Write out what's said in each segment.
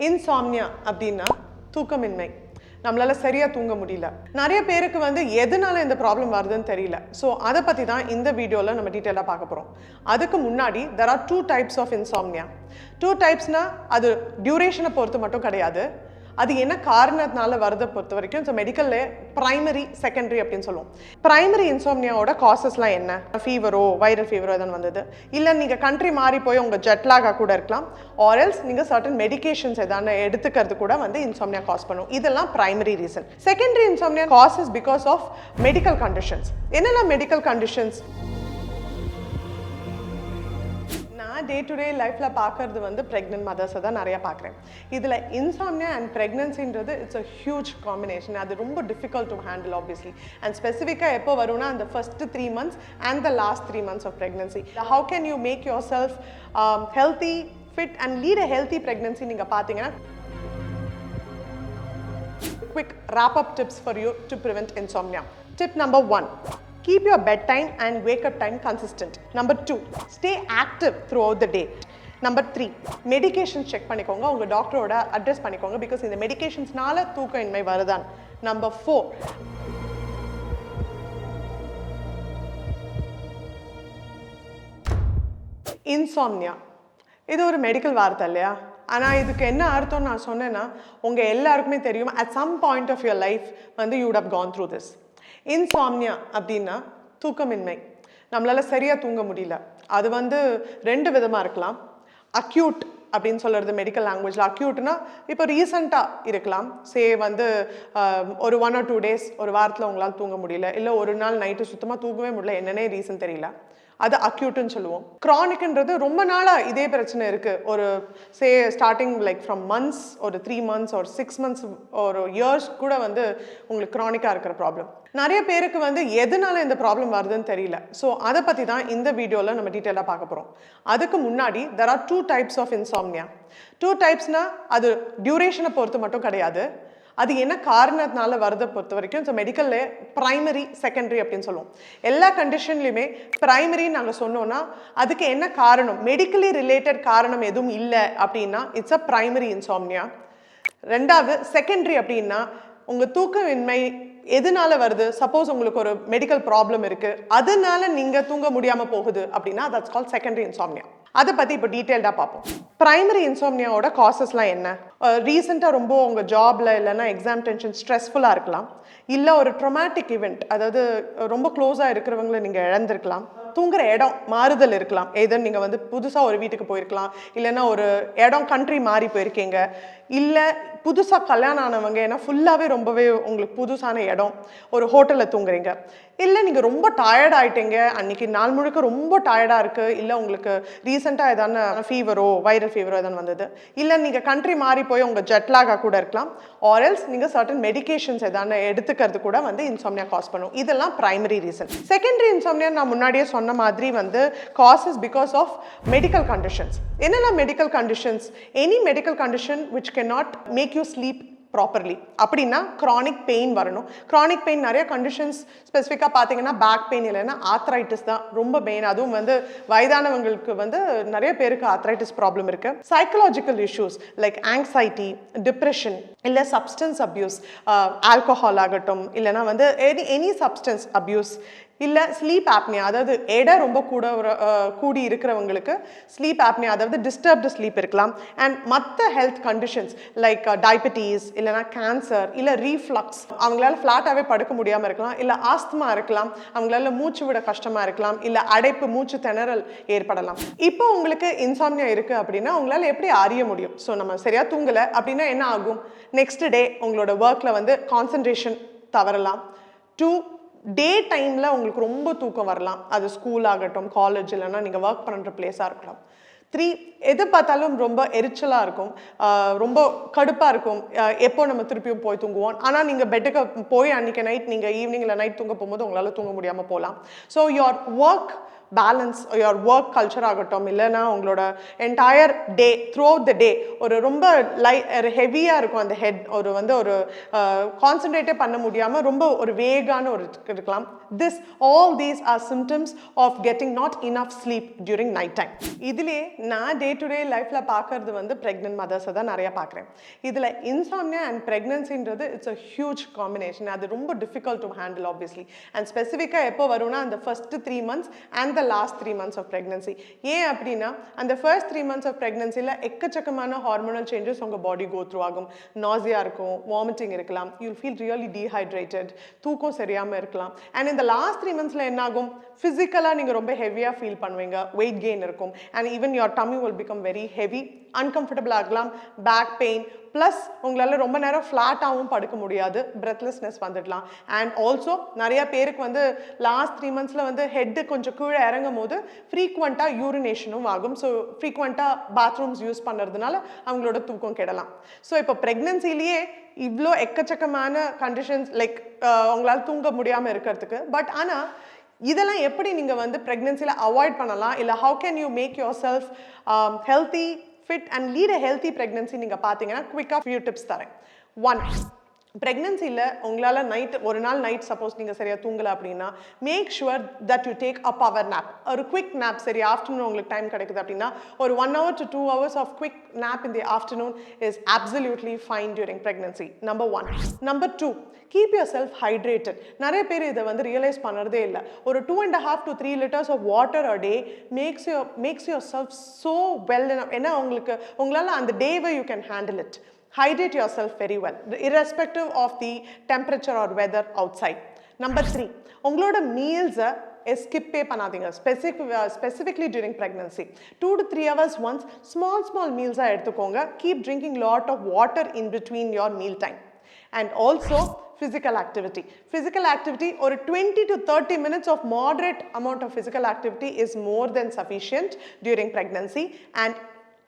இன்சாம்னியா அப்படின்னா தூக்கமின்மை. நம்மளால சரியா தூங்க முடியல. நிறைய பேருக்கு எதனால இந்த ப்ராப்ளம் வருதுன்னு தெரியல. ஸோ அதை பற்றி தான் இந்த வீடியோவில் நம்ம டீட்டெயிலாக பார்க்க போகிறோம். அதுக்கு முன்னாடி there are two types of insomnia. Two டைப்ஸ்னா அது டியூரேஷனை பொறுத்து மட்டும் கிடையாது, அது என்ன காரணத்தினால வரதை பொறுத்த வரைக்கும். ஸோ மெடிக்கல்ல பிரைமரி செகண்டரி அப்படின்னு சொல்லுவோம். பிரைமரி இன்சோம்னியாவோட காசஸ்லாம் என்ன? ஃபீவரோ வைரல் ஃபீவரோ எதாவது வந்தது, இல்லை நீங்கள் கண்ட்ரி மாறி போய் உங்கள் ஜெட்லாக கூட இருக்கலாம், ஆர்எல்ஸ் நீங்கள் சர்டன் மெடிகேஷன்ஸ் எதாவது எடுத்துக்கிறது கூட இன்சோம்னியா காஸ் பண்ணும். இதெல்லாம் primary reason. Secondary insomnia causes because of medical conditions. என்னென்ன medical conditions? Day to day லைஃப்பில் பார்க்கறது ப்ரெக்னென்ட் மதர்ஸை தான் நிறையா பார்க்குறேன். இதில் இன்சாம்னியா அண்ட் ப்ரெக்னன்சின்றது இட்ஸ் அ ஹியூஜ் காம்பினேஷன். அது ரொம்ப difficult to handle obviously. And ஸ்பெசிஃபிக்காக எப்போ வரும்னா அந்த first 3 months and the last 3 months of pregnancy. How can you make yourself healthy, fit and lead a healthy pregnancy நீங்கள் பார்த்தீங்கன்னா quick wrap-up tips for you to prevent insomnia. Tip number 1. Keep your bedtime and wake-up time consistent. Number 2. Stay active throughout the day. Number 3. Medications check பண்ணிக்கோங்க, உங்கள் டாக்டரோட address பண்ணிக்கோங்க, because இந்த மெடிகேஷன்ஸ்னால தூக்கமின்மை வருதான். Number 4. இன்சாம்னியா இது ஒரு மெடிக்கல் வார்த்தை இல்லையா? ஆனால் இதுக்கு என்ன அர்த்தம் நான் சொன்னேன்னா, உங்கள் எல்லாருக்குமே தெரியும், at some point of your life you would have gone through this. இன்சாம்னியா அப்படின்னா தூக்கமின்மை. நம்மளால சரியாக தூங்க முடியல. அது 2 விதமாக இருக்கலாம். அக்யூட் அப்படின்னு சொல்கிறது மெடிக்கல் லாங்குவேஜில். அக்யூட்னா இப்போ ரீசண்டாக இருக்கலாம். சே ஒரு 1 or 2 days, ஒரு வாரத்தில் உங்களால் தூங்க முடியல, இல்லை ஒரு நாள் நைட்டு சுத்தமாக தூங்கவே முடியல, என்னன்னே ரீசன் தெரியல, அது அக்யூட்டுன்னு சொல்லுவோம். க்ரானிக்ன்றது ரொம்ப நாளாக இதே பிரச்சனை இருக்குது. ஒரு சே ஸ்டார்டிங் லைக் ஃப்ரம் மந்த்ஸ், ஒரு 3 months ஒரு 6 months ஒரு இயர்ஸ் கூட உங்களுக்கு க்ரானிக்காக இருக்கிற ப்ராப்ளம். நிறைய பேருக்கு எதனால இந்த ப்ராப்ளம் வருதுன்னு தெரியல. ஸோ அதை பற்றி தான் இந்த வீடியோவில் நம்ம டீட்டெயிலாக பார்க்க போகிறோம். அதுக்கு முன்னாடி there are two types of insomnia. Two டைப்ஸ்னா அது டியூரேஷனை பொறுத்து மட்டும் கிடையாது, அது என்ன காரணத்தினால வரதை பொறுத்த வரைக்கும். ஸோ மெடிக்கல்ல பிரைமரி செகண்டரி அப்படின்னு சொல்லுவோம். எல்லா கண்டிஷன்லையுமே பிரைமரி நாங்கள் சொன்னோன்னா அதுக்கு என்ன காரணம், மெடிக்கலி ரிலேட்டட் காரணம் எதுவும் இல்லை அப்படின்னா இட்ஸ் அ பிரைமரி இன்சாம்னியா. ரெண்டாவது செகண்டரி அப்படின்னா உங்கள் தூக்கமின்மை எதனால வருது, சப்போஸ் உங்களுக்கு ஒரு மெடிக்கல் ப்ராப்ளம் இருக்குது, அதனால நீங்கள் தூங்க முடியாமல் போகுது அப்படின்னா தட்ஸ் கால்ட் செகண்டரி இன்சாம்னியா. அதை பற்றி இப்போ டீட்டெயில்டாக பார்ப்போம். பிரைமரி இன்சோம்னியாவோட காசஸ்லாம் என்ன? ரீசெண்டாக ரொம்ப உங்கள் ஜாபில் இல்லைன்னா எக்ஸாம் டென்ஷன் ஸ்ட்ரெஸ்ஃபுல்லாக இருக்கலாம், இல்லை ஒரு ட்ரொமேட்டிக் இவெண்ட், அதாவது ரொம்ப க்ளோஸாக இருக்கிறவங்களை நீங்கள் இழந்திருக்கலாம், தூங்குற இடம் மாறுதல் இருக்கலாம், ஏதோ நீங்கள் புதுசாக ஒரு வீட்டுக்கு போயிருக்கலாம், இல்லைன்னா ஒரு இடம் கண்ட்ரி மாறி போயிருக்கீங்க, இல்லை புதுசாக கல்யாணம் ஆனவங்க ஏன்னா ஃபுல்லாகவே ரொம்பவே உங்களுக்கு புதுசான இடம், ஒரு ஹோட்டலில் தூங்குறீங்க, இல்லை நீங்கள் ரொம்ப டயர்ட் ஆகிட்டீங்க, அன்றைக்கி நாள் முழுக்க ரொம்ப டயர்டாக இருக்குது, இல்லை உங்களுக்கு ரீசெண்டாக எதான ஃபீவரோ வைரல் ஃபீவரோ எதாவது வந்தது, இல்லை நீங்கள் கண்ட்ரி மாறி போய் உங்கள் ஜெட்லாக கூட இருக்கலாம், ஆர்எல்ஸ் நீங்கள் சர்டன் மெடிகேஷன்ஸ் எதான எடுத்துக்கிறது கூட இன்சாம்னியா காஸ் பண்ணும். இதெல்லாம் பிரைமரி ரீசன். செகண்டரி இன்சாம்னியா நான் முன்னாடியே சொன்ன மாதிரி causes because of medical conditions. என்னென்ன medical conditions? Any medical condition which cannot make you sleep properly. அப்படின்னா க்ரானிக் பெயின் வரணும். க்ரானிக் பெயின் நிறைய கண்டிஷன்ஸ் ஸ்பெசிஃபிக்காக பார்த்தீங்கன்னா பேக் பெயின், இல்லைன்னா ஆத்ரைட்டிஸ் தான் ரொம்ப பெயின். அதுவும் வயதானவங்களுக்கு நிறைய பேருக்கு ஆத்ரைட்டிஸ் ப்ராப்ளம் இருக்குது. Psychological issues like anxiety, depression, இல்லை சப்ஸ்டன்ஸ் அப்யூஸ், ஆல்கஹால் ஆகட்டும், இல்லைன்னா எனி சப்ஸ்டன்ஸ் அப்யூஸ், இல்லை ஸ்லீப் ஆப்னியா, அதாவது எடை ரொம்ப கூடி இருக்கிறவங்களுக்கு ஸ்லீப் ஆப்னியா, அதாவது டிஸ்டர்ப்டு ஸ்லீப் இருக்கலாம். அண்ட் மற்ற ஹெல்த் கண்டிஷன்ஸ் லைக் டயபெட்டிஸ், இல்லைனா கேன்சர், இல்லை ரீஃப்ளக்ஸ், அவங்களால ஃப்ளாட்டாகவே படுக்க முடியாமல் இருக்கலாம், இல்லை ஆஸ்துமா இருக்கலாம், அவங்களால மூச்சு விட கஷ்டமாக இருக்கலாம், இல்லை அடைப்பு மூச்சு திணறல் ஏற்படலாம். இப்போ உங்களுக்கு இன்சாம்னியா இருக்குது அப்படின்னா உங்களால் எப்படி அறிய முடியும்? ஸோ நம்ம சரியாக தூங்கலை அப்படின்னா என்ன ஆகும்? நெக்ஸ்ட் டே உங்களோட ஒர்க்கில் கான்சன்ட்ரேஷன் தவறலாம். 2 டே டைமில் உங்களுக்கு ரொம்ப தூக்கம் வரலாம், அது ஸ்கூல் ஆகட்டும், காலேஜ், இல்லைன்னா நீங்கள் ஒர்க் பண்ணுற பிளேஸாக இருக்கலாம். 3 எது பார்த்தாலும் ரொம்ப எரிச்சலாக இருக்கும், ரொம்ப கடுப்பாக இருக்கும், எப்போ நம்ம திருப்பியும் போய் தூங்குவோம். ஆனால் நீங்கள் பெட்டுக்கு போய் அன்றைக்கி நைட் நீங்கள் ஈவினிங் இல்லை நைட் தூங்க போகும்போது உங்களால் தூங்க முடியாமல் போகலாம். So your work balance your work culture ஆகட்டும், இல்லைனா உங்களோட entire day throughout the day ஒரு ரொம்ப ஹெவியாக இருக்கும் அந்த ஹெட், ஒரு கான்சன்ட்ரேட்டே பண்ண முடியாமல் ரொம்ப ஒரு வேகான ஒரு இருக்கலாம். all these are symptoms of getting not enough sleep during night time. இதிலே நான் டே டு டே லைஃப்பில் பார்க்கறது வந்து ப்ரெக்னென்ட் மதர்ஸை தான் நிறையா பார்க்குறேன். இதில் இன்சாம்னியா அண்ட் ப்ரெக்னன்சின்றது இட்ஸ் அ ஹியூஜ் காம்பினேஷன். அது ரொம்ப difficult to handle obviously. And ஸ்பெசிஃபிக்காக எப்போ வரும்னா அந்த first 3 months and the last 3 months of pregnancy. ஏன் அப்படின்னா அந்த ஃபர்ஸ்ட் 3 months ஆஃப் ப்ரெக்னன்சியில் எக்கச்சக்கமான ஹார்மோனல் சேஞ்சஸ் உங்கள் பாடி கோ த்ரூ ஆகும். நாசியா இருக்கும், வாமிட்டிங் இருக்கலாம், யூ ஃபீல் ரியலி டீஹைட்ரேட்டட், தூக்கம் சரியாமல் இருக்கலாம். அண்ட் இந்த லாஸ்ட் 3 monthsல என்ன ஆகும், ஃபிசிக்கலாக நீங்கள் ரொம்ப ஹெவியாக ஃபீல் பண்ணுவீங்க, வெயிட் கெயின் இருக்கும், and even your dummy will become very heavy, uncomfortable ஆகலாம், பேக் பெயின், ப்ளஸ் உங்களால் ரொம்ப நேரம் ஃப்ளாட்டாகவும் படுக்க முடியாது, பிரெத்லெஸ்னஸ் வந்துடலாம். அண்ட் ஆல்சோ நிறைய பேருக்கு வந்து லாஸ்ட் 3 monthsல வந்து ஹெட்டு கொஞ்சம் கீழே இறங்கும் போது ஃப்ரீக்வெண்ட்டாக யூரினேஷனும் ஆகும். ஸோ ஃப்ரீக்வெண்ட்டாக பாத்ரூம்ஸ் யூஸ் பண்ணுறதுனால அவங்களோட தூக்கம் கெடலாம். ஸோ இப்போ ப்ரெக்னன்சிலேயே இவ்வளோ எக்கச்சக்கமான கண்டிஷன்ஸ் லைக் உங்களால் தூங்க முடியாமல் இருக்கிறதுக்கு. பட் ஆனால் இதெல்லாம் எப்படி நீங்கள் வந்து ப்ரெக்னன்சியில் அவாய்ட் பண்ணலாம், இல்லை how can you make yourself healthy, fit and lead a healthy pregnancy நீங்கள் பார்த்தீங்கன்னா குவிக்காக ஃபியூ டிப்ஸ் தரேன். 1, ப்ரெக்னன்சியில் உங்களால் ஒரு நாள் நைட் சப்போஸ் நீங்கள் சரியாக தூங்கலை அப்படின்னா make sure that you take a power nap, ஒரு குவிக் நேப். சரி, ஆஃப்டர்நூன் உங்களுக்கு டைம் கிடைக்குது அப்படின்னா ஒரு 1 hour to 2 hours of quick nap in the afternoon is absolutely fine during pregnancy. Number 1. Number 2, keep yourself hydrated. நிறைய பேர் இதை வந்து ரியலைஸ் பண்ணுறதே இல்லை. ஒரு 2.5 to 3 liters of water a day makes yourself so well. ஏன்னா உங்களால் அந்த டேவை you can handle it. Hydrate yourself very well, irrespective of the temperature or weather outside. Number 3, உங்களோட மீல்ஸை ஸ்கிப்பே பண்ணாதீங்க, specifically during pregnancy. 2 to 3 hours once small மீல்ஸாக எடுத்துக்கோங்க. Keep drinking lot of water in between your meal time. And also physical activity ஒரு 20 to 30 minutes of moderate amount of physical activity is more than sufficient during pregnancy. And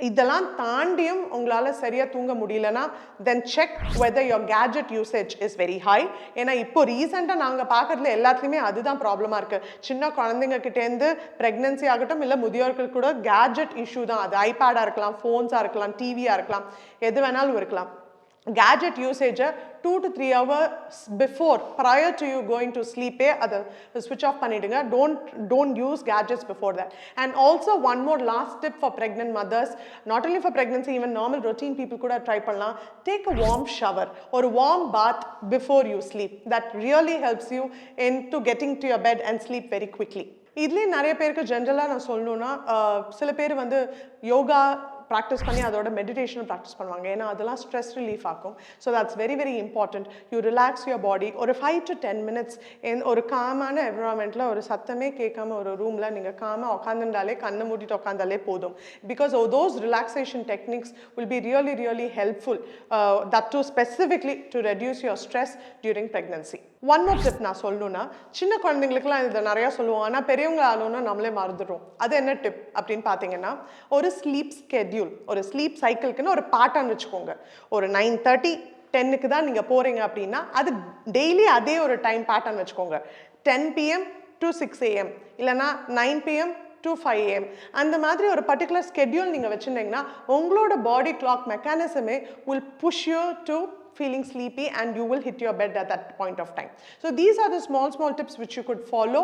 இதெல்லாம் தாண்டியும் உங்களால் சரியாக தூங்க முடியலன்னா then check whether your gadget usage is very high. ஏன்னா இப்போ ரீசெண்டாக நாங்கள் பார்க்குறதுல எல்லாத்துலேயுமே அதுதான் ப்ராப்ளமாக இருக்குது. சின்ன குழந்தைங்க கிட்டேருந்து ப்ரெக்னன்சி ஆகட்டும், இல்லை முதியோர்கள் கூட கேஜெட் இஷ்யூ தான். அது ஐபேடாக இருக்கலாம், ஃபோன்ஸாக இருக்கலாம், டிவியாக இருக்கலாம், எது வேணாலும் இருக்கலாம். gadget usage 2 to 3 hours before, prior to you going to sleep, அதை switch off பண்ணிடுங்க. Don't use gadgets before that. And also one more last tip for pregnant mothers, not only for pregnancy, even normal routine people கூட try பண்ணலாம். Take a warm shower or a warm bath before you sleep. That really helps you into getting to your bed and sleep very quickly. இதுலேயே நிறைய பேருக்கு ஜென்ரலாக நான் சொல்லணுன்னா, சில பேர் வந்து யோகா ப்ராக்டிஸ் பண்ணி அதோட மெடிடேஷனும் ப்ராக்டிஸ் பண்ணுவாங்க. ஏன்னா அதெல்லாம் ஸ்ட்ரெஸ் ரிலீஃப் ஆகும். So that's very very important. You relax your body. ஒரு 5 to 10 minutes ஒரு காமான என்விரான்மெண்ட்டில், ஒரு சத்தமே கேட்காம ஒரு ரூமில் நீங்கள் காமாக உட்காந்துட்டாலே, கண்ணை மூடிட்டு உட்காந்தாலே போதும். Because those relaxation techniques will be really really helpful, that to specifically to reduce your stress during pregnancy. One more tip நான் சொல்லணுன்னா, சின்ன குழந்தைங்களுக்குலாம் இதை நிறையா சொல்லுவோம், ஆனால் பெரியவங்க ஆகணும்னா நம்மளே மறந்துடுறோம். அது என்ன டிப் அப்படின்னு பார்த்தீங்கன்னா, ஒரு ஸ்லீப் ஸ்கெட்யூல், ஒரு ஸ்லீப் சைக்கிள்க்குன்னு ஒரு பேட்டர்ன் வச்சுக்கோங்க. ஒரு 9:30 10க்கு தான் நீங்கள் போகிறீங்க அப்படின்னா அது டெய்லி அதே ஒரு டைம் பேட்டர்ன் வச்சுக்கோங்க. 10 PM to 6 AM இல்லைனா 9 PM to 5 AM அந்த மாதிரி ஒரு பர்டிகுலர் ஸ்கெட்யூல் நீங்கள் வச்சுருந்தீங்கன்னா உங்களோட பாடி கிளாக் மெக்கானிசமே will push you to feeling sleepy and you will hit your bed at that point of time. So these are the small tips which you could follow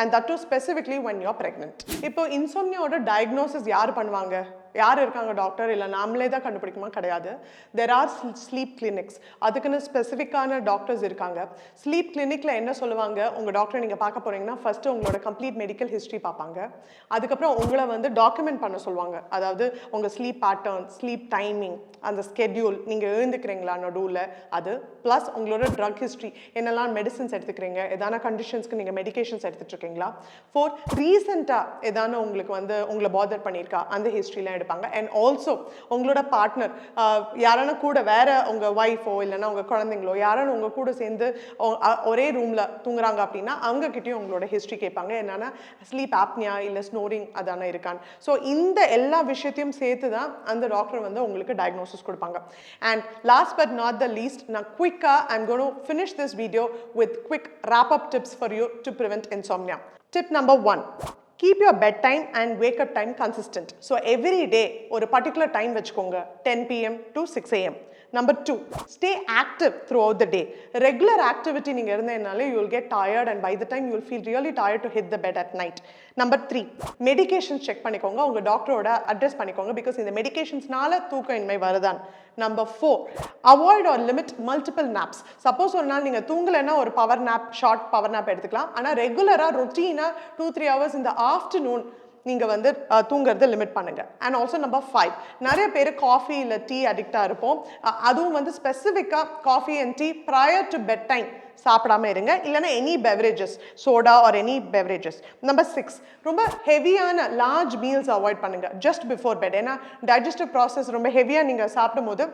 and that too specifically when you're pregnant. இப்போ insomnia ஓட diagnosis யார் பண்ணுவாங்க? யார் இருக்காங்க doctor? இல்லை நாமளே தான் கண்டுபிடிக்குமா? கிடையாது. There are sleep clinics. அதுக்குன்னு ஸ்பெசிஃபிக்கான டாக்டர்ஸ் இருக்காங்க. ஸ்லீப் கிளினிக்கில் என்ன சொல்லுவாங்க, உங்கள் டாக்டரை நீங்கள் பார்க்க போகிறீங்கன்னா ஃபஸ்ட்டு உங்களோட கம்ப்ளீட் மெடிக்கல் ஹிஸ்ட்ரி பார்ப்பாங்க. அதுக்கப்புறம் உங்களை வந்து டாக்குமெண்ட் பண்ண சொல்லுவாங்க. அதாவது உங்கள் ஸ்லீப் பேட்டர்ன், ஸ்லீப் டைமிங், அந்த ஸ்கெட்யூல், நீங்கள் எழுந்துக்கிறீங்களா நடுவில், அது ப்ளஸ் உங்களோட ட்ரக் ஹிஸ்ட்ரி, என்னெல்லாம் மெடிசன்ஸ் எடுத்துக்கிறீங்க, எதான கண்டிஷன்ஸ்க்கு நீங்கள் மெடிக்கேஷன்ஸ் எடுத்துகிட்ருக்கீங்களா, 4 ரீசெண்டாக எதான உங்களுக்கு வந்து உங்களை பாதர் பண்ணியிருக்கா, அந்த ஹிஸ்ட்ரிலாம் எடுப்பாங்க. அண்ட் ஆல்சோ உங்களோட பார்ட்னர் யாரான கூட, வேற உங்கள் ஒய்ஃபோ இல்லைன்னா உங்கள் குழந்தைங்களோ யாரான உங்கள் கூட சேர்ந்து ஒரே ரூமில் தூங்குறாங்க அப்படின்னா அவங்கக்கிட்டையும் உங்களோட ஹிஸ்ட்ரி கேட்பாங்க. என்னென்னா ஸ்லீப் ஆப்னியா இல்லை ஸ்னோரிங் அதான இருக்கான்னு. ஸோ இந்த எல்லா விஷயத்தையும் சேர்த்து தான் அந்த டாக்டர் வந்து உங்களுக்கு டயக்னோசிஸ் கொடுப்பாங்க. And last but not the least, நான் குயிக்காக I'm gonna to finish this video with quick wrap up tips for you to prevent insomnia. Tip number 1, keep your bedtime and wake up time consistent. So every day ஒரு particular time வச்சுக்கோங்க, 10 p.m. to 6 a.m. Number 2, stay active throughout the day. Regular activity நீங்க இருந்தேனாலே you will get tired and by the time you will feel really tired to hit the bed at night. Number 3, medications check பண்ணிக்கோங்க, உங்க டாக்டரோட address பண்ணிக்கோங்க because இந்த medications-னால தூக்கமின்மை வருதான். Number 4, avoid or limit multiple naps. Suppose ஒரு நாள் நீங்க தூங்கலைன்னா ஒரு power nap, short power nap எடுத்துக்கலாம். ஆனா ரெகுலரா ரொட்டீனா 2-3 hours in the afternoon நீங்க வந்து தூங்குறத லிமிட் பண்ணுங்க. அண்ட் ஆல்சோ நம்பர் 5, நிறைய பேர் காஃபி இல்லை டீ அடிக்டாக இருப்போம். அதுவும் வந்து ஸ்பெசிஃபிக்காக coffee and tea prior to bed time சாப்பிடாம இருங்க, இல்லைன்னா any beverages, soda or any beverages. Number 6, ரொம்ப ஹெவியான லார்ஜ் மீல்ஸ் அவாய்ட் பண்ணுங்க ஜஸ்ட் பிஃபோர் பெட். ஏன்னா டைஜஸ்டிவ் ப்ராசஸ் ரொம்ப ஹெவியாக நீங்கள் சாப்பிடும் போது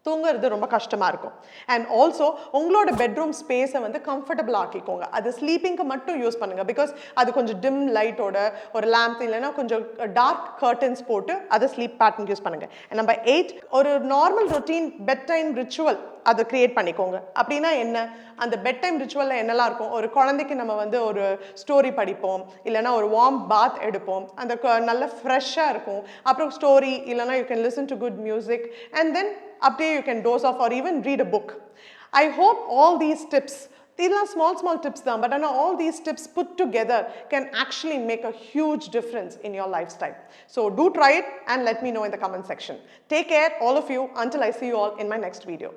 தூங்குறது ரொம்ப கஷ்டமாக இருக்கும். அண்ட் ஆல்சோ உங்களோட பெட்ரூம் ஸ்பேஸை வந்து கம்ஃபர்டபுள் ஆக்கிக்கோங்க. அது ஸ்லீப்பிங்க்கு மட்டும் யூஸ் பண்ணுங்கள் பிகாஸ் அது கொஞ்சம் டிம் லைட்டோட ஒரு லேம்ப் இல்லைன்னா கொஞ்சம் டார்க் கர்டன்ஸ் போட்டு அதை ஸ்லீப் பேட்டர்ன் யூஸ் பண்ணுங்கள். அண்ட் நம்பர் 8, ஒரு normal routine bed time ritual அதை க்ரியேட் பண்ணிக்கோங்க. அப்படின்னா என்ன, அந்த பெட் டைம் ரிச்சுவலில் என்னெல்லாம் இருக்கும், ஒரு குழந்தைக்கு நம்ம வந்து ஒரு ஸ்டோரி படிப்போம், இல்லைனா ஒரு வார்ம் பாத் எடுப்போம், அந்த நல்ல ஃப்ரெஷ்ஷாக இருக்கும். அப்புறம் ஸ்டோரி இல்லைனா you can listen to good music and then அப்படியே you can doze off or even read a book. I hope all these tips, these are small tips தான், but all these tips put together can actually make a huge difference in your lifestyle. So do try it and let me know in the comment section. Take care all of you until I see you all in my next video.